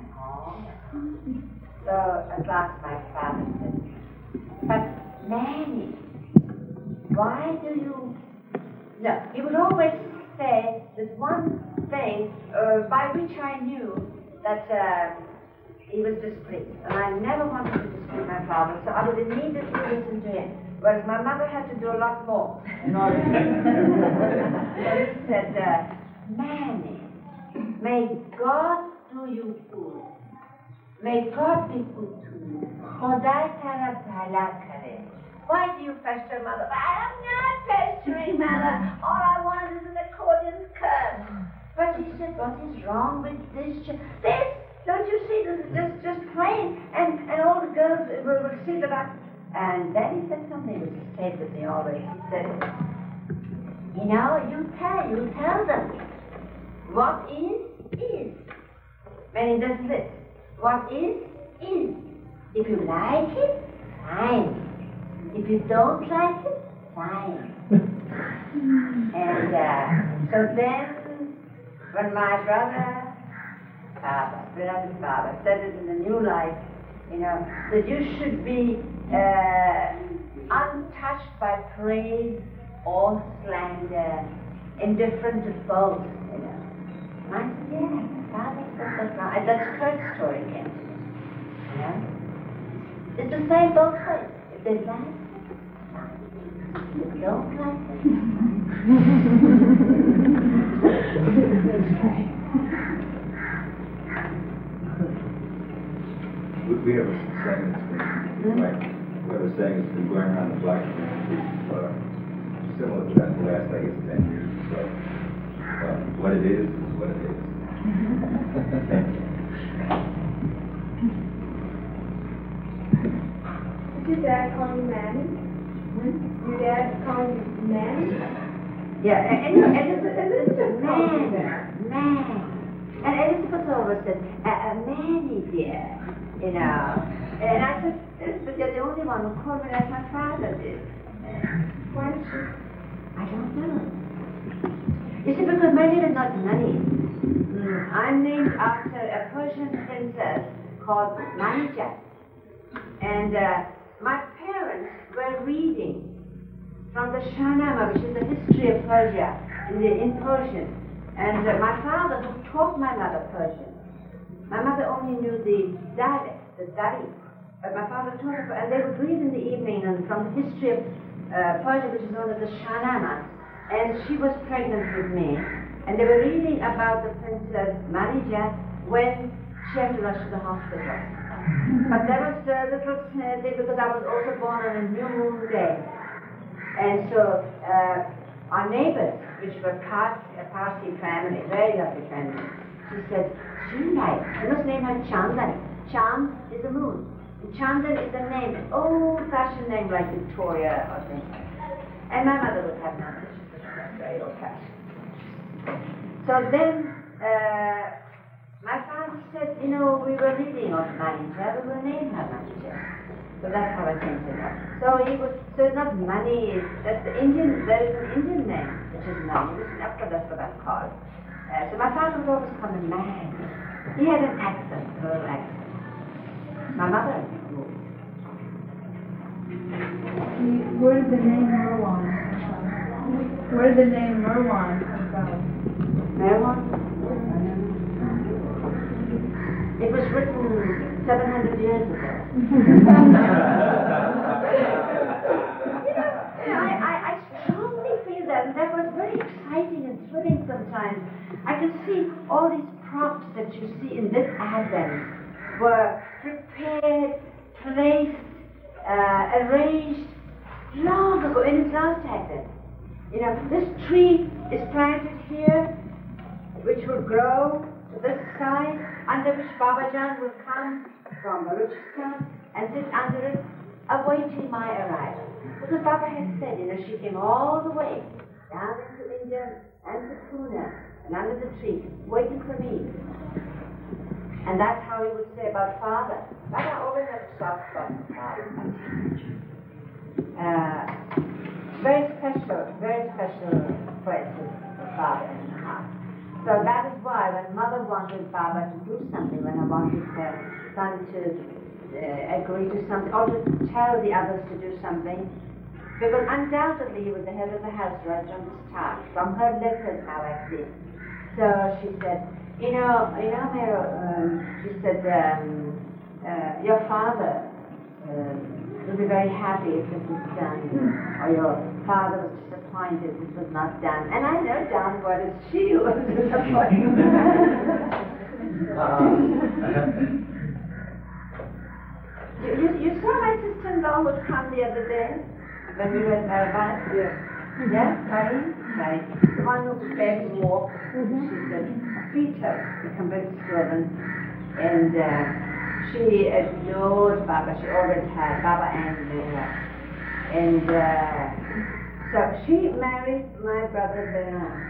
went home. So at last my father said, but Nanny, why do you... No, he would always say this one thing by which I knew that he was displeased. And I never wanted to displease my father, so I would immediately listen to him. Whereas my mother had to do a lot more in order to... So he said, Nanny, may God do you good. May God be good to you. Why do you pester Mother? I'm not pestering Mother. All I want is an accordion curve. But he said, what is wrong with this? This, don't you see, this is just plain. And all the girls will see that And then he said something which stayed with me always. He said, you know, you tell them. What is. Meaning this is it. What is. If you like it, fine. If you don't like it, fine. And so then, when my beloved father, said it in the new life, you know, that you should be untouched by praise or slander, indifferent to both, you know. And I said, yeah, Father said that now. And that's Kurt's story again. You know? It's the same both ways. If they like it, fine. If they don't like it, We have a saying that's been going around the black community similar to that the last, I guess, 10 years or so. What it is what it is. Thank you. Did your dad call you Manny? Your dad call you Manny? Yeah, and Elizabeth, man. And Elizabeth always said, Manny dear, you know. And I said, but you're the only one who called me like my father did. Why did she? I don't know. You see, because my name is not Nani. I'm named after a Persian princess called Manija. And my parents were reading from the Shahnameh, which is the history of Persia, in Persian. And my father taught my mother Persian. My mother only knew the dialect, the Dari. But my father taught her, and they would read in the evening and from the history of Persia, which is known as the Shahnameh. And she was pregnant with me. And they were reading about the Princess Marija when she had to rush to the hospital. But that was because I was also born on a new moon day. And so our neighbors, which were a Parsi family, very lovely family, she said, you must name her Chandan. Chand is the moon. And Chandan is a name, an old-fashioned name like Victoria or things like that. And my mother would have none. She was very old-fashioned. So then, my father said, you know, we were reading of Manija, we will name her Manija. So that's how I came to know. So it's not money, that's the Indian, there is an Indian name, which is Mani, that's what that's called. So my father was always called a man. He had an accent, a little accent. My mother moved. Where did the name Merwan come from? Where did the name Merwan come from? Merwan? It was written 700 years ago. I strongly feel that, and that was very exciting and thrilling sometimes. I can see all these props that you see in this Advent were prepared, placed, arranged long ago in its last Advent. You know, this tree is planted here, which will grow to this side, under which Babajan will come from Balochistan and sit under it, awaiting my arrival. Because Baba had said, you know, she came all the way down into India and to Pune and under the tree, waiting for me. And that's how he would say about Father. Baba always had a soft spot for Father. Very special friends with Baba in the house. So that is why when Mother wanted Baba to do something, when I wanted her son to agree to something, or to tell the others to do something, because undoubtedly he was the head of the house right from the start. From her letters, how I see. So she said, Mero, she said, your father will be very happy if this is done, or your father was disappointed this was not done. And I know darn well it's she who was disappointed. You saw my sister-in-law would come the other day when we were in Marabat? Yeah, Right. The one who prepared to walk, she said, Peter, become very sloven. And she adores Baba. She always had Baba and Mera. And so she married my brother Bernard,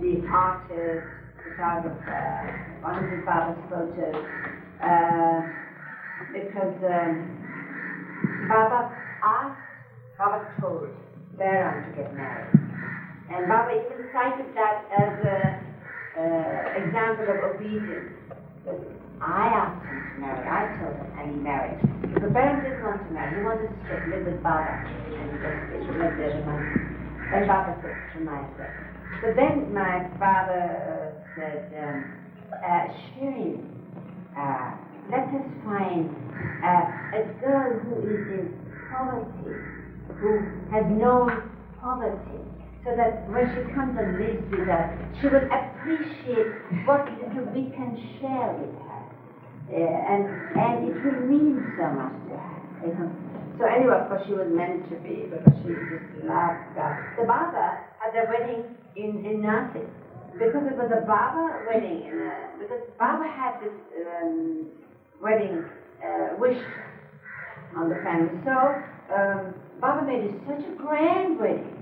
the artist, photographer, one of his Baba's photos, because Baba told Bernard to get married. And Baba even cited that as an example of obedience. But I asked him to marry, I told him, and he married. But Bernard didn't want to marry, he wanted to live with Baba. And he just lived there a month. Then Baba said to myself. So then my father said, Shirin, let us find a girl who is in poverty, who has known poverty, so that when she comes and lives with us, she will appreciate what little we can share with her. And it will mean so much to her. So anyway, of course, she was meant to be, because she just loved God. The Baba had their wedding in Nasik, because it was a Baba wedding, because Baba had this wedding wished on the family. So Baba made it such a grand wedding.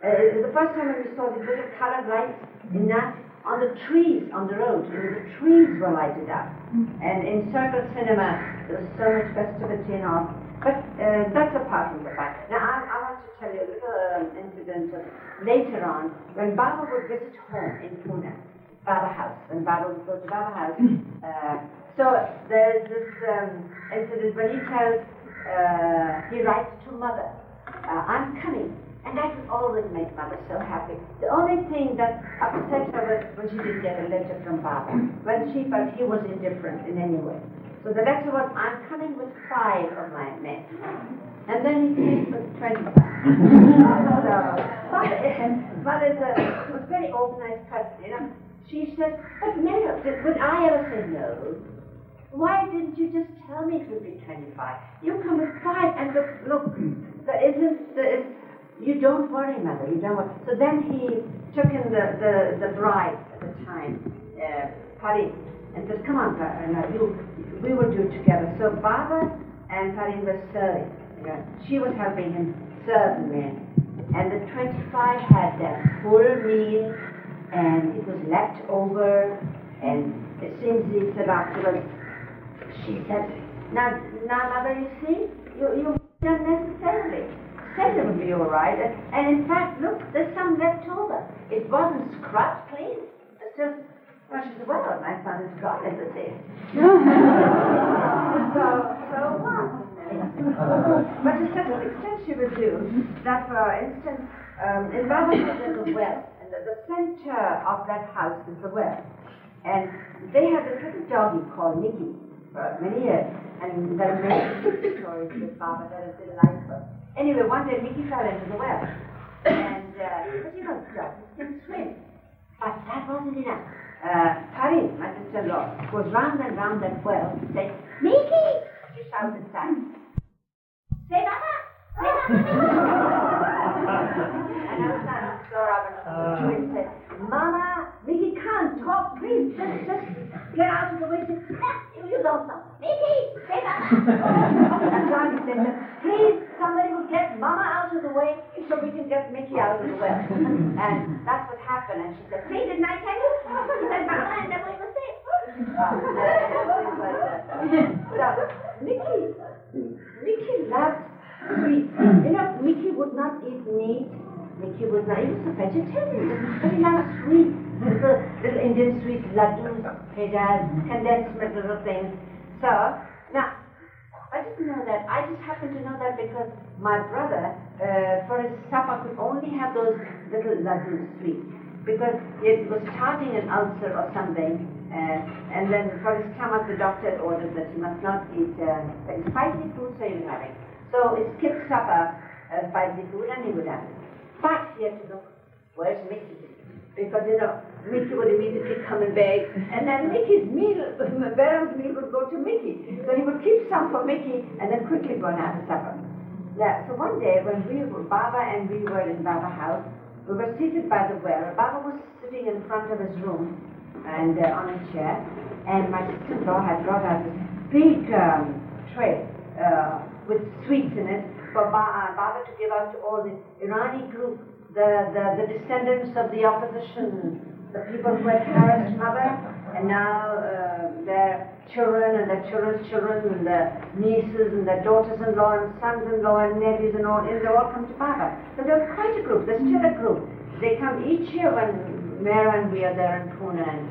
The first time when we saw these little colored lights in Nasik, on the trees on the road, the trees were lighted up. And in Circle Cinema, there was so much festivity and all. But that's apart from the fact. Now, I want to tell you a little incident of later on, when Baba would visit home in Pune, Baba House, when Baba would go to Baba House. So there's this incident when he tells, he writes to Mother, I'm coming. And that would always make Mother so happy. The only thing that upset her was when she didn't get a letter from Baba, when she felt he was indifferent in any way. So the letter was, I'm coming with 5 of my men. And then he came with 25. So, Mother is a very organized person, She said, but Mary, would I ever say no? Why didn't you just tell me it would be 25? You come with 5, and look, you don't worry, Mother, you don't worry. So then he took in the bride at the time, Parin, and said, come on, we will do it together. So Baba and Parin were serving. She was helping him serve the men. And the 25 had their full meal, and it was left over, and it seems he said afterwards, she said, now Mother, you see, you done necessarily. Said it would be all right, and in fact, look, there's some left over. It wasn't scrubbed clean. It's just, well, she said, well, my son is gone, as it is. So what? But to such an extent she would do that, for instance, in Baba's house there's a well, and the center of that house is the well. And they had this little doggy called Mickey for many years, and there are many stories with Baba that are delightful. Anyway, one day Mickey fell into the well, and dogs can swim. But that wasn't enough. Parin, my sister-in-law, goes round and round that well, saying, Mickey! She shouts inside. Say Mama! Say Mama! And our son, Robin, and said, Mama, Mickey can't talk, please, just get out of the way. You don't know. Mickey, say Mama! And Johnny said, please, somebody will get Mama out of the way so we can get Mickey out of the well. And that's what happened. And she said, see, didn't I tell you? He said, Mama, and then we were safe. So, Mickey loved sweets. Mickey would not eat meat Mickey was not, he was a vegetarian, but he loved sweet, little Indian sweet laddus, condensed little things. So, now, I didn't know that. I just happened to know that because my brother, for his supper, could only have those little laddu sweets because it was starting an ulcer or something. And then for his stomach, the doctor had ordered that he must not eat spicy food, so he was having. So he skipped supper, spicy food, and he would have it. But he had to look, where's Mickey? Because, Mickey would immediately come and beg, and then Mickey's meal, Beram's meal would go to Mickey. So he would keep some for Mickey, and then quickly go and have a supper. Yeah, so one day when Baba and we were in Baba house, we were seated by the well. Baba was sitting in front of his room, and on a chair, and my sister-in-law had brought out this big tray with sweets in it for Baba to give out to all the Irani group, the descendants of the opposition, the people who had harassed mother, and now their children and their children's children and their nieces and their daughters-in-law and sons-in-law and nephews and they all come to Baba. So there was quite a group. There's still a group. They come each year when Mera and we are there in Pune. And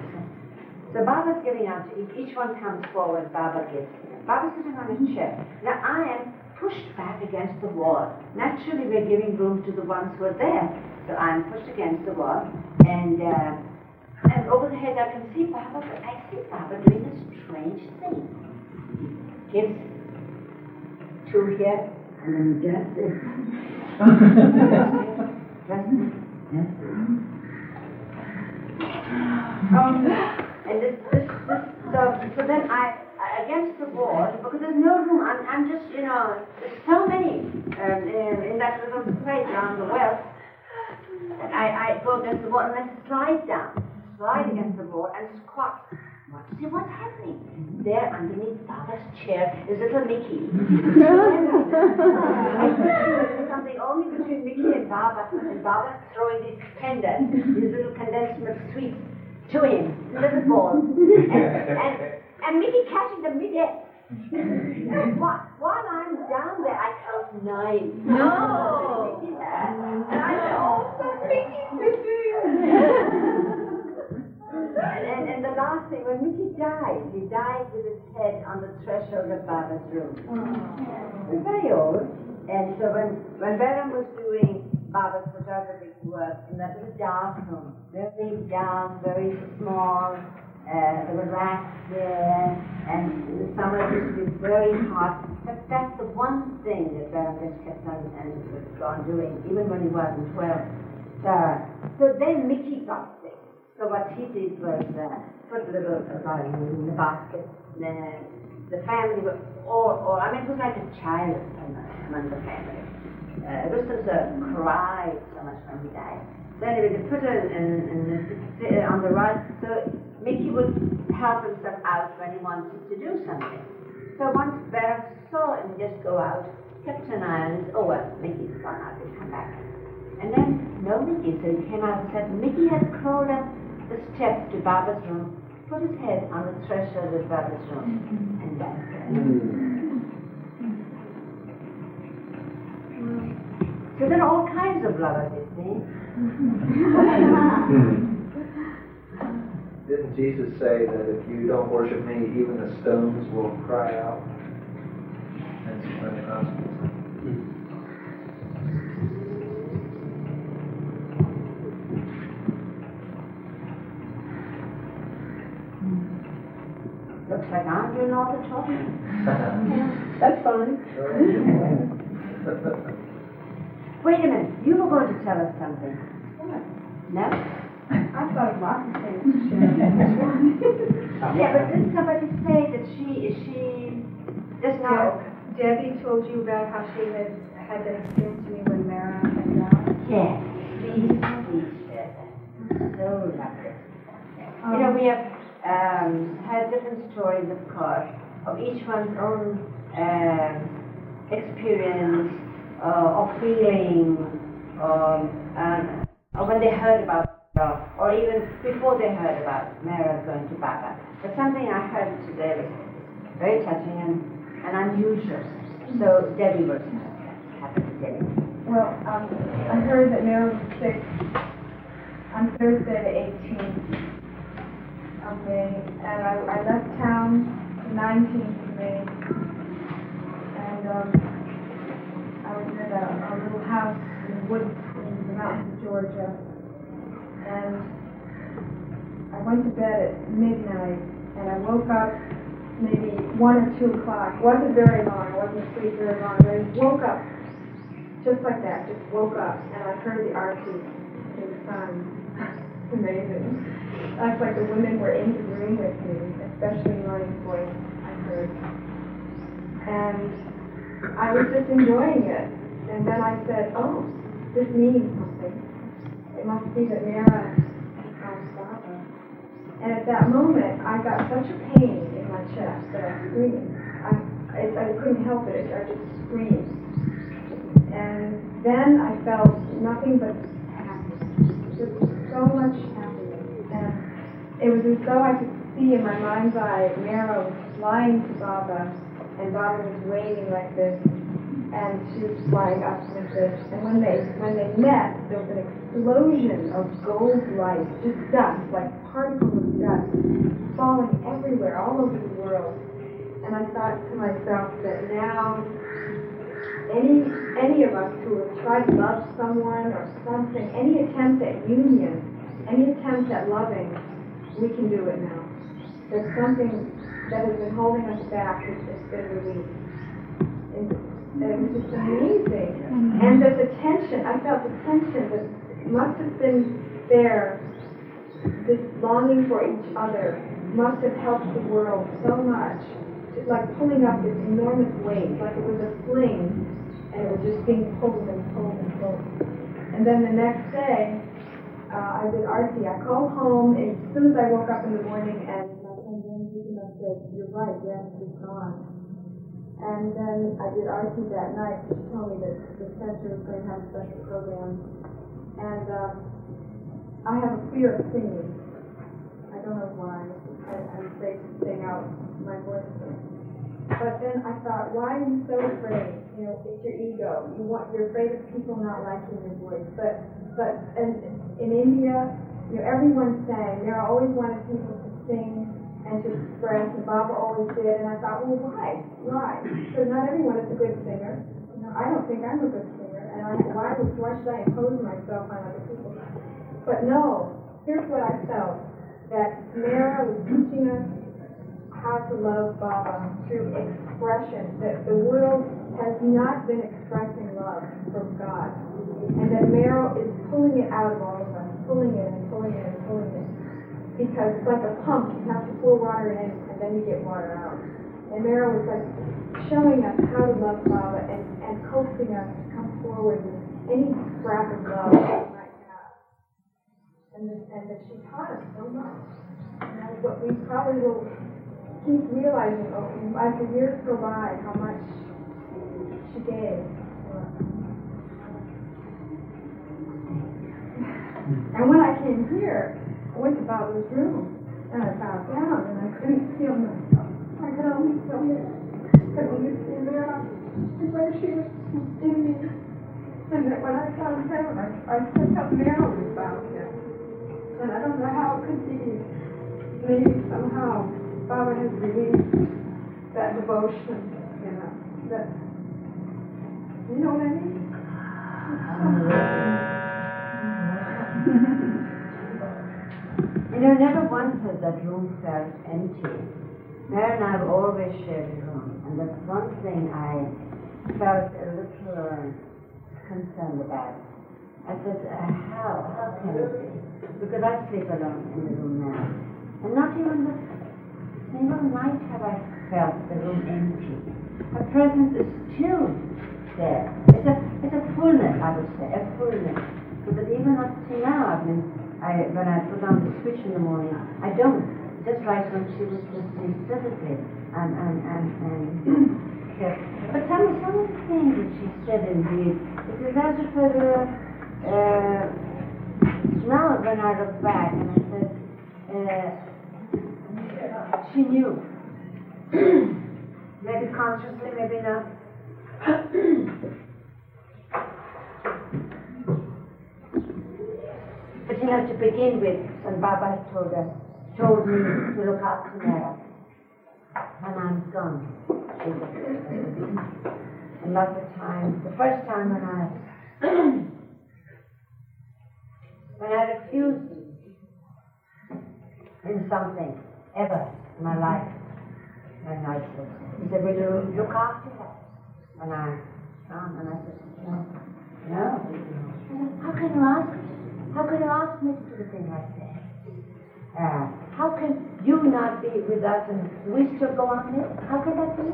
so Baba's giving out to each one comes forward, Baba gives. Baba's sitting on his chair. Now I am pushed back against the wall. Naturally, we're giving room to the ones who are there. So I'm pushed against the wall, and over the head I can see Baba, but I see Baba doing a strange thing. He gives two here, and then just this. Just this. And this, so then I against the wall, because there's no room, I'm just, there's so many in that little place around the well, that I go against the wall and I slide against the wall and squat. See what's happening? There underneath Baba's chair is little Mickey. I think something only between Mickey and Baba throwing these these little condensed milk sweets to him, little balls. And Mickey catching them mid-air. While I'm down there, I count 9. No! And I say, oh, so Mickey. And the last thing, when Mickey died, he died with his head on the threshold of Baba's room. He was very old. And so when Beram was doing Baba's photographic work in that little dark room, very dark, very small, there were rats there, and in the summer it used to be very hot. But that's the one thing that Beram just kept on doing, even when he wasn't 12. So then Mickey got sick. So what he did was put a little body in the basket. The family were it was like a child among the family. Rustam cried so much when he died. So anyway, they put her on the right, so Mickey would help himself out when he wanted to do something. So once Beram saw him just go out, kept an eye on his, Mickey's gone out, he'll come back. And then, no Mickey, so he came out and said, Mickey had crawled up the steps to Baba's room, put his head on the threshold of Baba's room, and died. So there are all kinds of lovers, you see. Didn't Jesus say that if you don't worship me, even the stones will cry out? That's very awesome. Looks like I'm doing all the talking. That's fine. Wait a minute, you were going to tell us something. No? I thought lots of things. Yeah, but didn't somebody say that she just now? Debbie told you about how she had that experience with me when Mara had died? Yes, please, so lovely. We have had different stories, of course, of each one's own experience or feeling, or when they heard about or even before they heard about Mera going to Baba. But something I heard today was very touching and unusual. So Debbie was happy to tell you. Well, I heard that Mary was sick on Thursday the 18th of May, and I left town the 19th of May, and I was at a little house in the woods in the mountains of Georgia, and I went to bed at midnight, and I woke up maybe 1 or 2 o'clock. It wasn't very long, I wasn't asleep very long, but I just woke up just like that, just woke up, and I heard the arches in the sun. Amazing. That's like the women were in the room with me, especially Ronnie's voice, I heard. And I was just enjoying it. And then I said, oh, this means something. It must be that Mara has Baba. And at that moment, I got such a pain in my chest that I screamed. I couldn't help it, I just screamed. And then I felt nothing but happiness, just so much happiness. And it was as though I could see in my mind's eye Mara was flying to Baba, and Baba was waving like this, and she was flying up with this. And when they met, there was an explosion of gold light, just dust, like particles of dust, falling everywhere, all over the world. And I thought to myself that now, any of us who have tried to love someone or something, any attempt at union, any attempt at loving, we can do it now. There's something that has been holding us back has been released. And it was just amazing. And there's a tension. I felt the tension that must have been there. This longing for each other must have helped the world so much. Just like pulling up this enormous weight, like it was a sling, and it was just being pulled and pulled and pulled. And then the next day, I did Arti. I called home, and as soon as I woke up in the morning, and my friend Jen said, "You're right, yes, it's gone." And then I did Arti that night. She told me that the center was going to have a special program. And I have a fear of singing. I don't know why. I'm afraid to sing out my voice. But then I thought, why are you so afraid? You know, it's your ego. You're afraid of people not liking your voice. But in India, you know, everyone sang. There always wanted people to sing and to express, and Baba always did. And I thought, well, why? Why? Because not everyone is a good singer. You know, I don't think I'm a good singer. And why should I impose myself on other people? But no, here's what I felt. That Mara was teaching us how to love Baba through expression, that the world has not been expressing love from God, and that Mara is pulling it out of all of us, pulling it and pulling it and pulling it, because it's like a pump. You have to pour water in, and then you get water out. And Mara was like showing us how to love Baba and coaxing us to come forward with any scrap of love that we might have. And that she taught us so much. And that's what we probably will keep realizing as the years go by, how much she gave to us. And when I came here, I went to Baba's room, and I bowed down, and I couldn't feel myself. I could only feel her. I could only see Mara, and where she was in me. And that when I found her, I said how Mara was bowed down. And I don't know how it could be. Maybe somehow Baba has released that devotion, you know, that, you know what I mean? You know, never once has that room felt empty. Mary and I have always shared a room, and that's one thing I felt a little concerned about. I said, how can it be? Because I sleep alone in the room now. And not even the single night have I felt the room empty. Her presence is still there. It's a fullness, I would say, a fullness. So that even up to now, when I put on the switch in the morning, I don't. Just like when she was with me physically. But tell me some of the things that she said indeed. It is as if now when I look back and I said, she knew. Maybe consciously, maybe not. to begin with, when Baba told me to look after Mera when I'm gone. A lot of times, the first time when I refused in something ever in my life, and I said, he said, will you look after her when I'm gone? And I said, no. I said, how can you ask me? How can you ask me to do a thing like that? How can you not be with us and we still go on there? How can that be?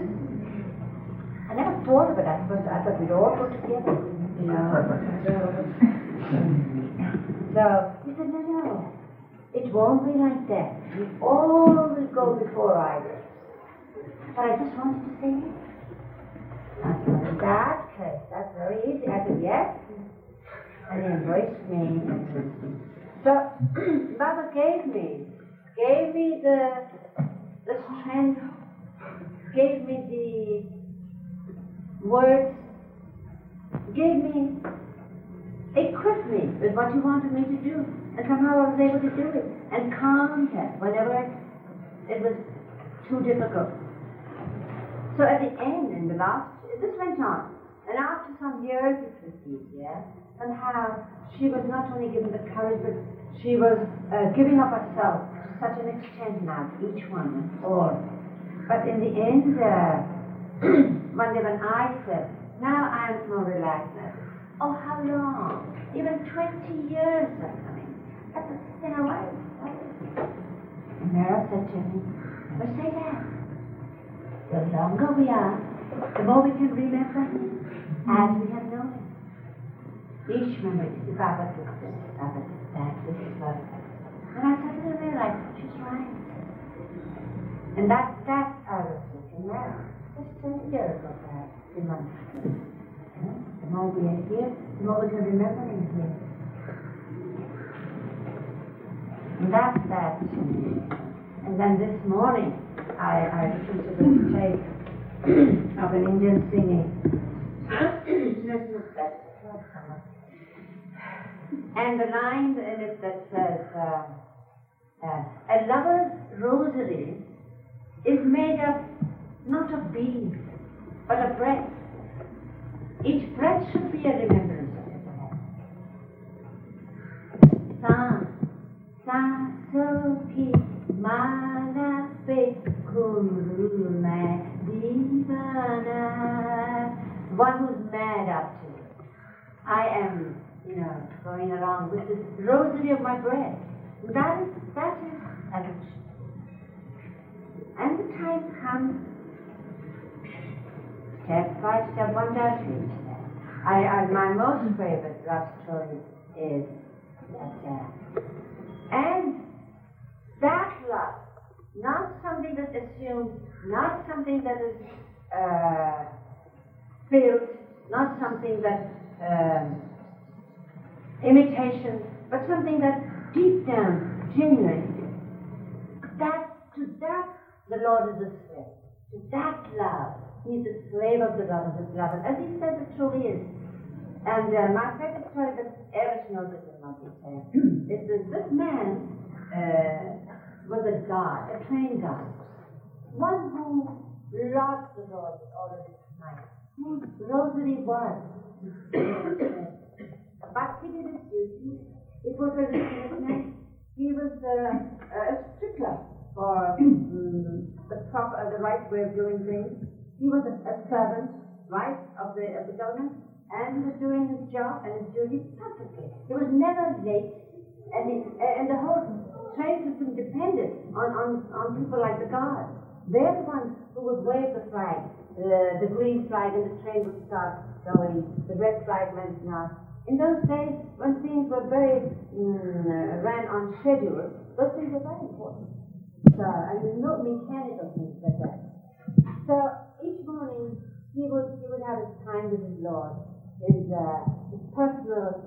I never thought of it. I thought we'd all go together, you know. So he said, no. It won't be like that. We all will go before I do. But I just wanted to say it. I said, in that case, that's very easy. I said, yes. And he embraced me. So Baba gave me the strength, gave me the words, equipped me with what he wanted me to do. And somehow I was able to do it. And calmed her whenever it was too difficult. So at the end, this went on. And after some years it was easier. Somehow she was not only given the courage, but she was giving up herself to such an extent now, each one, all. But in the end, one day when I said, now I'm more relaxed now. Oh, how long? Even 20 years are coming. I said, why? And Mera said to me, never say that. The longer we are, the more we can remember him as we have known him. Each memory, the Baba took this, Baba did that, this is what. And I said to her, like, she's right. And that I was thinking now. Just 20 years ago, perhaps, 3 months. The more we are here, the more we can remember him here. And that's that. And then this morning, I listened to this tape of an Indian singing. And the line in it that says, a lover's rosary is made up not of beads, but of breath. Each breath should be a remembrance of his head. Sa, so, ki, mala, pe, kuru, ma, divana. One who's mad up to it. I am, going around with this rosary of my breath. That is addiction. And the time comes, step by step, one does reach that. My most favorite love story is that, and that love, not something that's assumed, not something that is built, not something that imitation, but something that's deep down, genuine. To that, the Lord is a slave. To that love, He's a slave of the love of His beloved. As He says, it truly is. And my favorite story that Eric knows it in more detail is that this man was a god, a trained god. One who loved the Lord with all of his might. Whose rosary was. But he did his duty. It was a businessman. He was a stickler for the right way of doing things. He was a servant, right, of the government, and he was doing his job and his duty perfectly. He was never late, and the whole train system depended on people like the guards. They're the ones who would wave the flag, the green flag, and the train would start going. The red flag went now. In those days, when things were very ran on schedule, those things were very important. So, and there's no mechanical things like that. So each morning he would have his time with his Lord, his personal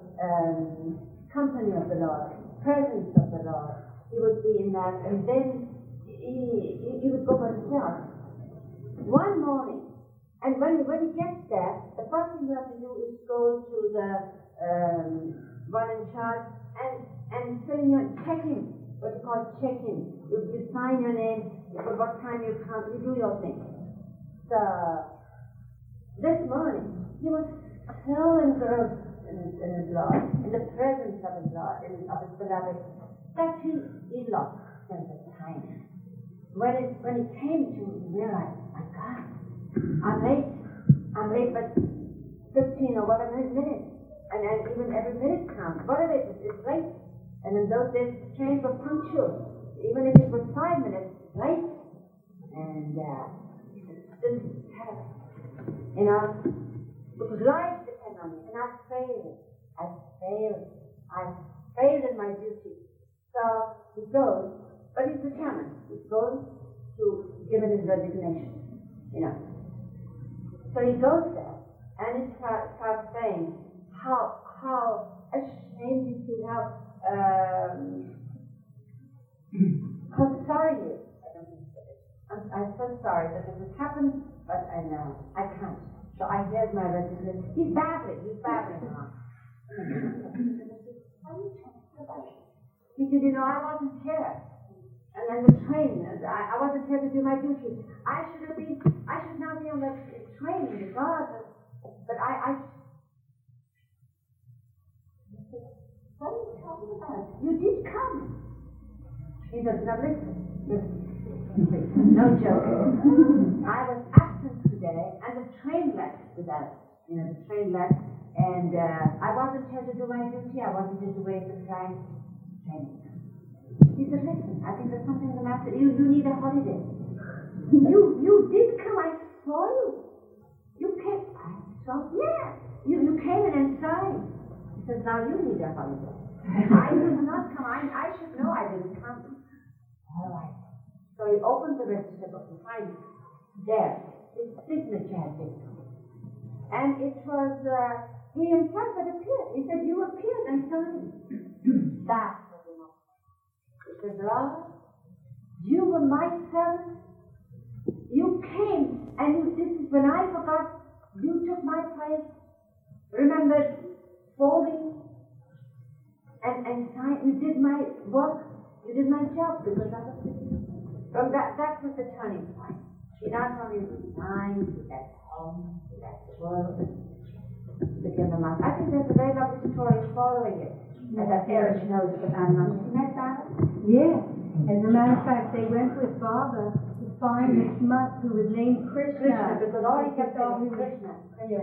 company of the Lord, presence of the Lord. He would be in that, and then he would go for himself. One morning, and when he gets there, the first thing you have to do is go to the one in charge and filling your checking, what you call check-in. You sign your name, for what time you come, you do your thing. So, this morning, he was so engrossed in his Lord, in the presence of his Lord, of his beloved, that he lost sense of time. When it came to realize, my God, I'm late, but 15 or whatever minutes, and even every minute counts. Whatever it is, it's late. And in those days, trains were punctual. Even if it was 5 minutes, late. And this is terrible. You know, because life depends on me, and I failed in my duty. So he goes, but he's determined. He's going to give it his resignation, you know. So he goes there, and he starts saying how ashamed he is, how sorry he is. I'm so sorry that this has happened, but I know I can't. So I here's my resignation. He's babbling on. He said, you know, I wasn't here. And then the train, I wasn't here to do my duty. I should now be on the train in the garden. But I what are you talking about? You did come. He said, now listen. No joke. I was absent today, and the train left without, the train left, and I wasn't here to do my duty. I wasn't here to wait for the train. He said, listen, I think there's something the matter. You need a holiday. You did come. I saw you. You came. I saw. Yeah. You came in and signed. He says, now you need a holiday. I did not come. I should know I didn't come. All right. So he opens the register book and finds there his signature had been. And it was he himself had appeared. He said, you appeared and signed. That was enough. He says, Lord, you were my servant. You came, and this is when I forgot, you took my place. Remembered folding and signed. You did my work. You did my job because I was with you. From that was the turning point. He not only resigned, he left home, he left the world, became a monk. I think there's a very lovely story following it. And that Eric knows at the time. You met that? Yes. As a matter of fact, they went with Baba to find this monk who was named Krishna. Because all he kept saying was Krishna. He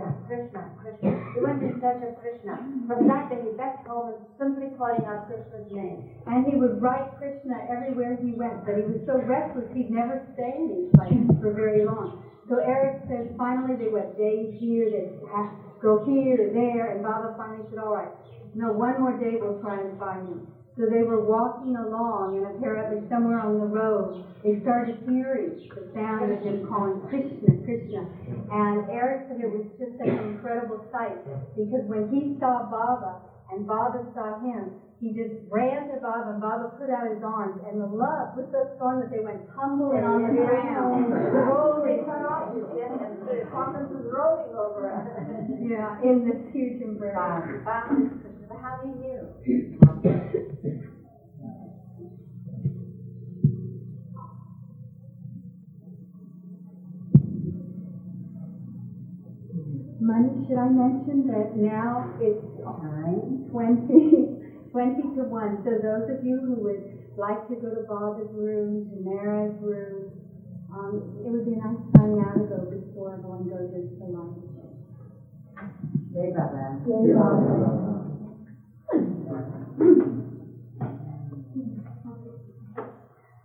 went in search of Krishna. From that day he left home and simply calling out Krishna's name. And he would write Krishna everywhere he went, but he was so restless he'd never stay in these places for very long. So Eric says finally they went days here, they'd have to go here or there, and Baba finally said, all right, no, one more day we'll try and find him. So they were walking along, and apparently somewhere on the road, they started hearing the sound of him calling Krishna, Krishna. And Eric said it was just such an incredible sight, because when he saw Baba, and Baba saw him, he just ran to Baba, and Baba put out his arms, and the love was so strong that they went tumbling on the ground. They cut off his head, and the coffin was rolling over us. Yeah, in this huge embrace. Baba is Krishna. How he knew? Money, should I mention that now it's 20 to 1. So those of you who would like to go to Baba's room, to Mara's room, it would be a nice time now to go before everyone goes into the lunch. Jai Baba. Jai Baba.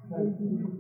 Thank you.